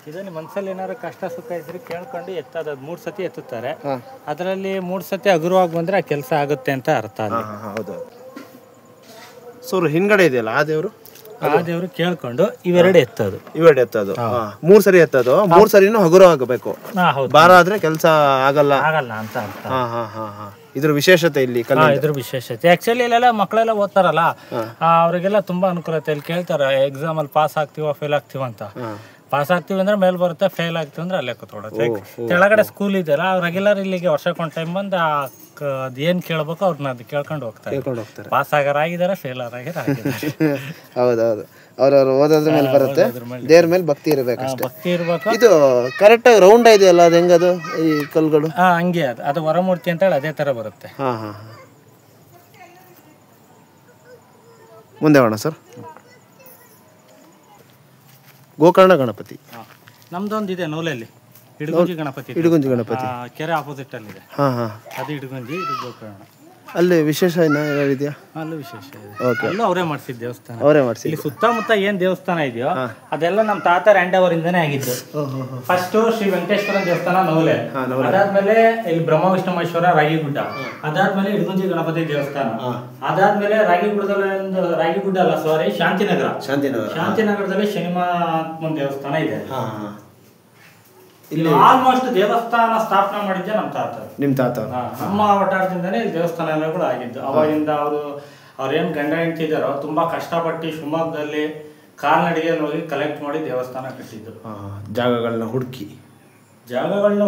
ಇದನ್ನು ಮನಸ್ಸಲ್ಲಿ ಏನಾದ್ರು ಕಷ್ಟ ಸುಖ ಇದ್ರೆ ಕೇಳ್ಕೊಂಡು ಎತ್ತದ 3 ಸತಿ ಎತ್ತುತ್ತಾರೆ. ಅದರಲ್ಲಿ 3 ಸತಿ ಹಗುರವಾಗಿ ಬಂದ್ರೆ ಆ ಕೆಲಸ ಆಗುತ್ತೆ ಅಂತ ಅರ್ಥ. ಹೌದು. ಸೊ ಹಿಂಗಡೆ ಇದೆಯಲ್ಲ ಆ ದೇವರು ಕೇಳ್ಕೊಂಡು ಇವೆರಡು ಎತ್ತೋದು 3 ಸರಿ ಎತ್ತೋದು 3 ಸರಿನೂ ಹಗುರ ಆಗಬೇಕು. ಭಾರ ಆದ್ರೆ ಕೆಲಸ ಆಗಲ್ಲ ಅಂತ ಅರ್ಥ. ಇದ್ರ ವಿಶೇಷತೆ ಇಲ್ಲಿ ಇದ್ರ ವಿಶೇಷತೆ ಆಕ್ಚುಲಿ ಇಲ್ಲೆಲ್ಲ ಮಕ್ಕಳೆಲ್ಲ ಓದ್ತಾರಲ್ಲ ಅವ್ರಿಗೆಲ್ಲ ತುಂಬಾ ಅನುಕೂಲತೆ. ಇಲ್ಲಿ ಕೇಳ್ತಾರೆ ಎಕ್ಸಾಮ್ ಅಲ್ಲಿ ಪಾಸ್ ಆಗ್ತೀವ ಫೇಲ್ ಆಗ್ತೀವ ಅಂತ. ಪಾಸ್ ಆಗ್ತೀವಿ ಅಂದ್ರೆ ಮೇಲ್ ಬರುತ್ತೆ, ಫೇಲ್ ಆಗ್ತೀವಿ ಅಂದ್ರೆ ಅಲ್ಲೇ ಕೂತ್ಕೊಡುತ್ತೆ. ಕೆಳಗಡೆ ಸ್ಕೂಲ್ ಇದೆಯಲ್ಲ ಅವ್ರು ರೆಗ್ಯುಲರ್ ಇಲ್ಲಿಗೆ ವರ್ಷಕ್ಕೊಂದು ಟೈಮ್ ಬಂದು ಅದೇನ್ ಕೇಳ್ಬೇಕು ಅವ್ರನ್ನ ಅದು ಕೇಳ್ಕೊಂಡು ಹೋಗ್ತಾರೆ. ಪಾಸ್ ಆಗಿದ್ದಾರೆ ಫೇಲರ್ ಆಗಿದ್ದಾರೆ. ಹೌದೌದು, ಅವ್ರವ್ರು ಓದೋದ್ರ ಮೇಲೆ ಬರುತ್ತೆ, ದೇವ್ರ ಮೇಲೆ ಭಕ್ತಿ ಇರಬೇಕು. ಭಕ್ತಿ ಇರ್ಬೇಕು. ಇದು ಕರೆಕ್ಟ್ ಆಗಿ ರೌಂಡ್ ಇದೆಯಲ್ಲ ಅದು ಹೆಂಗದು ಈ ಕಲ್ಗಳು? ಹಂಗೆ ಅದು ವರಮೂರ್ತಿ ಅಂತ ಹೇಳಿ ಅದೇ ತರ ಬರುತ್ತೆ. ಮುಂದೆ ಹೋಗೋಣ ಸರ್. ಗೋಕರ್ಣ ಗಣಪತಿ ನಮ್ದೊಂದು ಇದೆ ನೋಲಲ್ಲಿ, ಇಡಗುಂಜಿ ಗಣಪತಿ ಕೆರೆ ಆಪೋಸಿಟ್ ಅಲ್ಲಿ ಇದೆ. ಅದು ಇಡಗುಂಜಿ, ಇದು ಗೋಕರ್ಣ. ಅಲ್ಲಿ ವಿಶೇಷ ಇದೆಯಾ? ಅಲ್ಲೂ ವಿಶೇಷ ಇದೆ. ಅಲ್ಲೂ ಅವರೇ ಮಾಡಿಸಿದ ದೇವಸ್ಥಾನ. ಇಲ್ಲಿ ಸುತ್ತಮುತ್ತ ಏನ್ ದೇವಸ್ಥಾನ ಇದೆಯೋ ಅದೆಲ್ಲ ನಮ್ಮ ತಾತ ರ್ಯಾಂಡ್ ಅವರ್ ಇಂದಾನೆ ಆಗಿದ್ದು. ಫಸ್ಟ್ ಶ್ರೀ ವೆಂಕಟೇಶ್ವರ ದೇವಸ್ಥಾನ ನೋಲೆ, ಅದಾದ್ಮೇಲೆ ಇಲ್ಲಿ ಬ್ರಹ್ಮ ವಿಷ್ಣು ಮಹೇಶ್ವರ ರಾಗಿಗುಡ್ಡ, ಅದಾದ್ಮೇಲೆ ಇಡಗುಂಜಿ ಗಣಪತಿ ದೇವಸ್ಥಾನ, ಅದಾದ್ಮೇಲೆ ರಾಗಿಗುಡ್ಡ ಅಲ್ಲ ಸಾರಿ ಶಾಂತಿನಗರದಲ್ಲಿ ಶನಿಮಾತ್ಮನ ದೇವಸ್ಥಾನ ಇದೆ. ಇಲ್ಲಿ ಆಲ್ಮೋಸ್ಟ್ ದೇವಸ್ಥಾನ ಸ್ಥಾಪನೆ ಮಾಡಿದ್ದೆ ನಿಮ್ಮ ತಾತ. ನಮ್ಮ ವಟಾರದಿಂದನೇ ದೇವಸ್ಥಾನ ಎಲ್ಲಗಳು ಆಗಿದ್ದು. ಅವಾಗಿಂದ ಅವ್ರೇನ್ ಗಂಡ ಹೆಂಡತಿ ಇದ್ದಾರೋ ತುಂಬಾ ಕಷ್ಟಪಟ್ಟು ಶಿವಮೊಗ್ಗದಲ್ಲಿ ಕಾಲ್ನಡಿಗೆಯಲ್ಲಿ ಹೋಗಿ ಕಲೆಕ್ಟ್ ಮಾಡಿ ದೇವಸ್ಥಾನ ಕಟ್ಟಿದ್ದು. ಜಾಗಗಳನ್ನ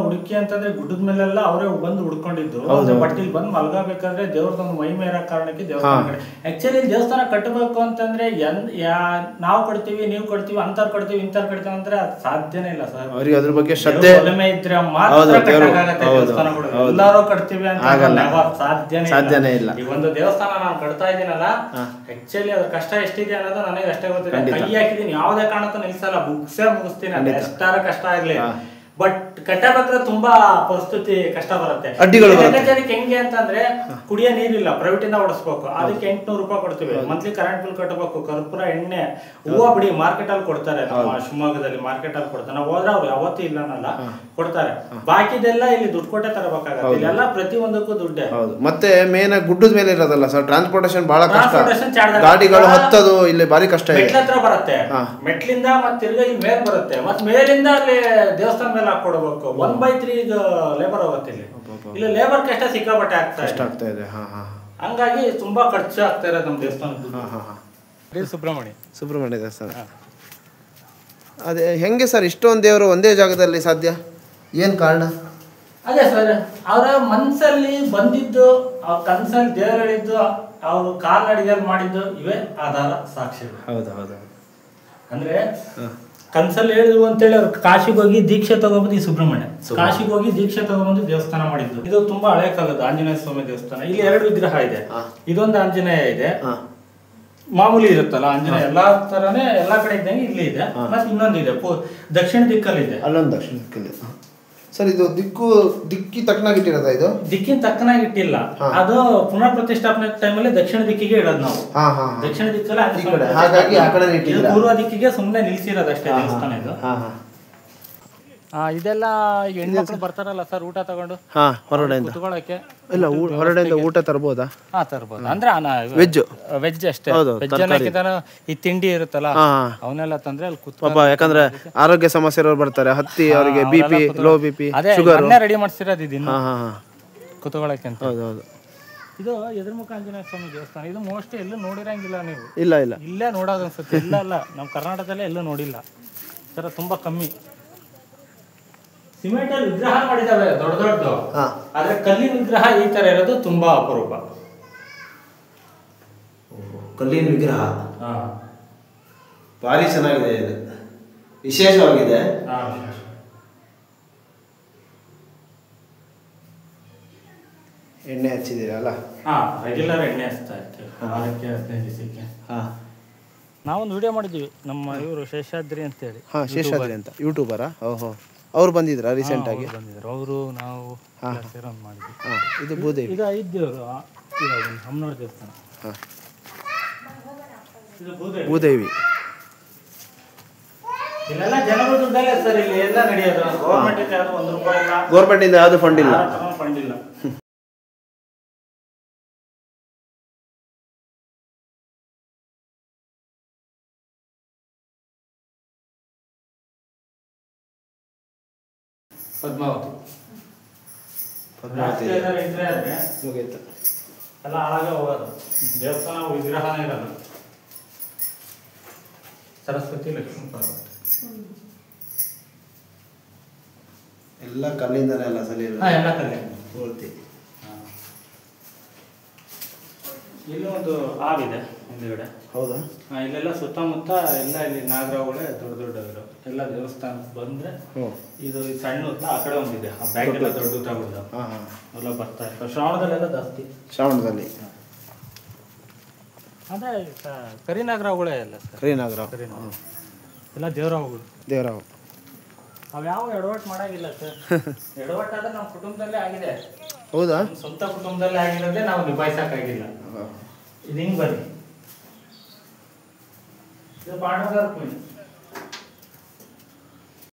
ಹುಡುಕಿ ಅಂತಂದ್ರೆ ಗುಡ್ಡದ ಮೇಲೆಲ್ಲ ಅವರೇ ಬಂದು ಹುಡ್ಕೊಂಡಿದ್ದು. ಬಟ್ ಇಲ್ಲಿ ಬಂದು ಮಲ್ಗಬೇಕಾದ್ರೆ ದೇವ್ರದೊಂದು ಮಹಿಮೆ ಇರೋ ಕಾರಣಕ್ಕೆ ದೇವಸ್ಥಾನ ಆಕ್ಚುಲಿ ದೇವಸ್ಥಾನ ಕಟ್ಟಬೇಕು ಅಂತಂದ್ರೆ ನಾವು ಕಟ್ತೀವಿ ನೀವು ಕಟ್ತೀವಿ ಅಂತವ್ರು ಕಟ್ತೀವಿ ಇಂಥವ್ರು ಕಟ್ತೀವಿ ಅಂದ್ರೆ ಅದು ಸಾಧ್ಯನೇ ಇಲ್ಲ ಸರ್. ಅದ್ರ ಬಗ್ಗೆ ಶ್ರದ್ಧೆ ಇದ್ರೆ ಮಾತ್ರ ದೇವಸ್ಥಾನಗಳು. ಎಲ್ಲಾರು ಕಟ್ತೀವಿ ಅಂತ ಸಾಧ್ಯನೇ ಇಲ್ಲ. ಈ ಒಂದು ದೇವಸ್ಥಾನ ನಾನು ಕಟ್ತಾ ಇದ್ದೀನಲ್ಲ, ಆಕ್ಚುಲಿ ಅದ್ರ ಕಷ್ಟ ಎಷ್ಟಿದೆ ಅನ್ನೋದು ನನಗೆ ಅಷ್ಟೇ ಗೊತ್ತಿದೆ. ಕೈ ಹಾಕಿದೀನಿ, ಯಾವುದೇ ಕಾರಣಕ್ಕೂ ನಿಲ್ಸಲ್ಲ, ಮುಗಿಸೇ ಮುಗಿಸ್ತೀನಿ, ಎಷ್ಟಾರ ಕಷ್ಟ ಆಗ್ಲಿ. ಬಟ್ ಕಟ್ಟಬೇಕಾದ್ರೆ ತುಂಬಾ ಪರಿಸ್ಥಿತಿ ಕಷ್ಟ ಬರುತ್ತೆ. ಲೆಕ್ಕಾಚಾರಕ್ಕೆ ಹೆಂಗೆ ಅಂತಂದ್ರೆ ಕುಡಿಯೋ ನೀರಿಲ್ಲ, ಪ್ರೈವೇಟ್ ಇಂದ ಓಡಿಸ್ಬೇಕು, ಅದಕ್ಕೆ 800 ರೂಪಾಯಿ ಕೊಡ್ತೀವಿ. ಮಂತ್ಲಿ ಕರೆಂಟ್ ಬಿಲ್ ಕಟ್ಟಬೇಕು, ಕರ್ಪೂರ ಎಣ್ಣೆ ಹೂವು ಬಿಡಿ ಮಾರ್ಕೆಟ್ ಅಲ್ಲಿ ಕೊಡ್ತಾರೆ. ನಮ್ಮ ಶಿವಮೊಗ್ಗದಲ್ಲಿ ಮಾರ್ಕೆಟ್ ಅಲ್ಲಿ ಕೊಡ್ತಾರೆ. ನಾವು ಹೋದ್ರೆ ಅವ್ರು ಯಾವತ್ತೂ ಇಲ್ಲನಲ್ಲ, ಕೊಡ್ತಾರೆ. ಬಾಕಿದೆಲ್ಲ ಇಲ್ಲಿ ದುಡ್ಡು ಕೊಟ್ಟೆ ತರಬೇಕಾಗುತ್ತೆ. ಇಲ್ಲೆಲ್ಲ ಪ್ರತಿಯೊಂದಕ್ಕೂ ದುಡ್ಡೇ. ಮತ್ತೆ ಮೇನ್ ಗುಡ್ಡದ ಮೇಲೆ ಇರೋದಲ್ಲ ಸರ್, ಟ್ರಾನ್ಸ್ಪೋರ್ಟೇಷನ್ ಬಹಳ ಕಷ್ಟ. ಗಾಡಿಗಳು ಹತ್ತೋದು ಇಲ್ಲಿ ಬಾರಿ ಕಷ್ಟ. ಮೆಟ್ಲ ಹತ್ರ ಬರುತ್ತೆ, ಮೆಟ್ಲಿಂದ ಮತ್ತೆ ತಿರ್ಗಾ ಇಲ್ಲಿ ಮೇಲ್ ಬರುತ್ತೆ, ಮತ್ತೆ ಮೇಲಿಂದ ಅಲ್ಲಿ ದೇವಸ್ಥಾನ ಮೇಲೆ ಹಾಕೊಡ್ಬೇಕು. 1/3 ಲೇಬರ್ ಹೋಗುತ್ತೆ ಇಲ್ಲಿ ಲೇಬರ್ ಕಷ್ಟ ಸಿಕ್ಕಾಪಟ್ಟೆ ಆಗ್ತಾ ಇದೆ. ಹಂಗಾಗಿ ತುಂಬಾ ಖರ್ಚು ಆಗ್ತಾ ಇರೋದು ನಮ್ಮ ದೇವಸ್ಥಾನ. ಸುಬ್ರಹ್ಮಣ್ಯ ದೇವಸ್ಥಾನ ಅದೇ ಹೆಂಗೆ ಸರ್ ಇಷ್ಟೊಂದು ದೇವರು ಒಂದೇ ಜಾಗದಲ್ಲಿ ಸಾಧ್ಯ? ಏನ್ ಕಾರಣ? ಅದೇ ಸರ್, ಅವರ ಮನ್ಸಲ್ಲಿ ಬಂದಿದ್ದು, ಅವ್ರ ಕನ್ಸಲ್ಲಿ ದೇವರು ಹೇಳಿದ್ದು, ಅವರು ಕಾಲ್ನಡಿಗೆಯಲ್ಲಿ ಮಾಡಿದ್ದು, ಇವೇ ಆಧಾರ ಸಾಕ್ಷಿಗಳು. ಅಂದ್ರೆ ಕನ್ಸಲ್ಲಿ ಹೇಳಿದ್ವು ಅಂತೇಳಿ ಅವ್ರು ಕಾಶಿಗೆ ಹೋಗಿ ದೀಕ್ಷೆ ತಗೊಂಬಂದು ಈ ಸುಬ್ರಹ್ಮಣ್ಯ ಕಾಶಿಗೆ ಹೋಗಿ ದೀಕ್ಷೆ ತಗೊಂಬಂದು ದೇವಸ್ಥಾನ ಮಾಡಿದ್ದು. ಇದು ತುಂಬಾ ಹಳೆ ಕಾಲದ ಆಂಜನೇಯ ಸ್ವಾಮಿ ದೇವಸ್ಥಾನ. ಇಲ್ಲಿ 2 ವಿಗ್ರಹ ಇದೆ. ಇದೊಂದು ಆಂಜನೇಯ ಇದೆ, ಮಾಮೂಲಿ ಇರುತ್ತಲ್ಲ ಆಂಜನೇಯ ಎಲ್ಲಾ ತರನೇ ಎಲ್ಲಾ ಕಡೆ ಇದ್ದಂಗೆ ಇಲ್ಲಿ ಇದೆ. ಮತ್ತೆ ಇನ್ನೊಂದಿದೆ ದಕ್ಷಿಣ ದಿಕ್ಕಲ್ಲಿ ಇದೆ, ಅಲ್ಲೊಂದು ದಕ್ಷಿಣ ದಿಕ್ಕಲ್ಲಿ. ಸರ್ ಇದು ದಿಕ್ಕಿ ತಕ್ಕನಾಗಿ ಇಟ್ಟಿರೋದಾ? ಇದು ದಿಕ್ಕಿನ ತಕ್ಕನಾಗಿ ಇಟ್ಟಿಲ್ಲ, ಅದು ಪುನರ್ ಪ್ರತಿಷ್ಠಾಪನೆ ಟೈಮಲ್ಲಿ ದಕ್ಷಿಣ ದಿಕ್ಕಿಗೆ ಇಡೋದು ನಾವು. ದಕ್ಷಿಣ ದಿಕ್ಕಲ್ಲಿ ಪೂರ್ವ ದಿಕ್ಕಿಗೆ ಸುಮ್ಮನೆ ನಿಲ್ಸಿರೋದಷ್ಟೇ ದೇವಸ್ಥಾನ ಇದು. ಇದೆಲ್ಲ ಹೆಣ್ಮಕ್ಳು ಬರ್ತಾರಲ್ಲ ಸರ್ ಊಟ ತಗೊಂಡು ಹೊರಗಡೆಯಿಂದ ಕುತ್ಕೊಳ್ಳೋಕೆ. ಇಲ್ಲ ಹೊರಗಡೆಯಿಂದ ಊಟ ತರಬಹುದಾ? ತರಬಹುದು. ಅಂದ್ರೆ ವೆಜ್ ಅಷ್ಟೇ. ಈ ತಿಂಡಿ ಇರುತ್ತಲ್ಲ ಅವನ್ನೆಲ್ಲ ತಂದ್ರೆ ಅಲ್ಲಿ ಕೂತ್ಕೊ. ಯಾಕಂದ್ರೆ ಆರೋಗ್ಯ ಸಮಸ್ಯೆ ಇರೋರು ಬರ್ತಾರೆ, ಹತ್ತಿ ಅವರಿಗೆ BP, low BP, sugar ready ಮಾಡ್ಸಿರೋದು ಇದನ್ನ ಕುತ್ಕೊಳ್ಳೋಕೆ ಅಂತ. ಇದು ಎದುರುಮುಖ ಆಂಜನೇಯ ಸ್ವಾಮಿ ದೇವಸ್ಥಾನ. ಇದು ಮೋಸ್ಟ್ಲಿ ಎಲ್ಲೂ ನೋಡಿರಂಗಿಲ್ಲ ನೀವು. ಇಲ್ಲೇ ನೋಡೋದು ಅನ್ಸುತ್ತೆ. ಇಲ್ಲ ನಮ್ಮ ಕರ್ನಾಟಕದಲ್ಲೇ ಎಲ್ಲೂ ನೋಡಿಲ್ಲ ಸರ್, ತುಂಬಾ ಕಮ್ಮಿ. ಸಿಮೆಂಟ್ ಅಲ್ಲಿ ವಿಗ್ರಹ ಮಾಡಿದಾವೆ ದೊಡ್ಡ ಆದ್ರೆ ಕಲ್ಲಿನ ವಿಗ್ರಹ ಈ ತರ ಇರೋದು ತುಂಬಾ ಅಪರೂಪ. ಕಲ್ಲಿನ ವಿಗ್ರಹ ಭಾರಿ ಚೆನ್ನಾಗಿದೆ, ಇದು ವಿಶೇಷವಾಗಿದೆ. ಎಣ್ಣೆ ಹಚ್ಚಿದ್ದೀರಲ್ಲ? ರೆಗ್ಯುಲರ್ ಎಣ್ಣೆ ಹಚ್ತಾ ಇರ್ತೀವಿ, 15 ದಿವಸಕ್ಕೆ. ನಾವೊಂದು ವಿಡಿಯೋ ಮಾಡಿದ್ವಿ, ನಮ್ಮ ಇವರು ಶೇಷಾದ್ರಿ ಅಂತೇಳಿ. ಶೇಷಾದ್ರಿ ಅಂತ ಯೂಟ್ಯೂಬರಾ? ಅವ್ರು ಬಂದಿದ್ರಾ ರೀಸೆಂಟ್ ಆಗಿ? ಅವರು ನಾವು ಮಾಡಿದ್ವಿ. ಇದು ಭೂದೇವಿ, ಇದು 5 ದೇವರು. ಅಮ್ಮನವ್ರ ದೇವಸ್ಥಾನ. ಭೂದೇವಿ ಇಲ್ಲೆಲ್ಲ ಜನರ ದುಡ್ಡಲ್ಲೇ ಸರ್ ಇಲ್ಲಿ ಎಲ್ಲ ನಡೆಯೋದು. ಗೌರ್ಮೆಂಟ್ ಇಂದ ಯಾವುದು 1 ರೂಪಾಯಿ ಇಲ್ಲ, ಗೌರ್ಮೆಂಟ್ ಇಂದ ಯಾವುದು ಫಂಡ್ ಇಲ್ಲ. ಫಂಡ್ ಇಲ್ಲ. ಪದ್ಮಾವತಿ ಮುಗೀತು. ಎಲ್ಲ ಹಾಳಾಗೆ ಹೋಗೋದು. ದೇವಸ್ಥಾನ ವಿಗ್ರಹನೇ ಇರೋದು. ಸರಸ್ವತಿ ಲಕ್ಷ್ಮೀ ಪಾರ್ವತಿ ಎಲ್ಲ ಕಲ್ಲಿಂದನೇ ಎಲ್ಲ ಸಲ ಎಲ್ಲ ಕಲ್ಲೇ ಪೂರ್ತಿ. ಇಲ್ಲಿ ಒಂದು ಆವಿದೆ ಹಿಂದುಗಡೆ. ಹೌದಾ? ಇಲ್ಲೆಲ್ಲ ಸುತ್ತಮುತ್ತ ಎಲ್ಲ ಇಲ್ಲಿ ನಾಗರಗಳೇ ದೊಡ್ಡ ದೊಡ್ಡವರು ಎಲ್ಲ ದೇವಸ್ಥಾನಕ್ಕೆ ಬಂದ್ರೆ ಇದು ಸಣ್ಣ ಹೊತ್ತ ಆ ಕಡೆ ಒಂದಿದೆ. ಆ ಬ್ಯಾಗ್ ಎಲ್ಲ ದೊಡ್ಡ ಊಟಗಳು ಎಲ್ಲ ಬರ್ತಾ ಇರ್ತಾರೆ. ಶ್ರಾವಣದಲ್ಲೆಲ್ಲ ಜಾಸ್ತಿ. ಶ್ರಾವಣದಲ್ಲಿ ಅದೇ ಕರಿನಾಗರಗಳೇ ಎಲ್ಲ ಸರ್. ಕರಿನಾಗರ ಎಲ್ಲ ದೇವರಾವುಗಳು. ದೇವರಾವ್ ಅವ್ಯಾವ ಎಡವಟ್ಟು ಮಾಡಾಗಿಲ್ಲ ಸರ್. ಎಡವಟ್ಟಾದ್ರೆ ನಮ್ಮ ಕುಟುಂಬದಲ್ಲೇ ಆಗಿದೆ. ಹೌದಾ? ಸ್ವಂತ ಕುಟುಂಬದಲ್ಲೇ ಆಗಿರೋದೇ ನಾವು ನಿಭಾಯಿಸಕ್ಕಾಗಿಲ್ಲ. ಇದು ಹಿಂಗೆ ಬರ್ರಿ. ಇದು ಪಾಂಡವರ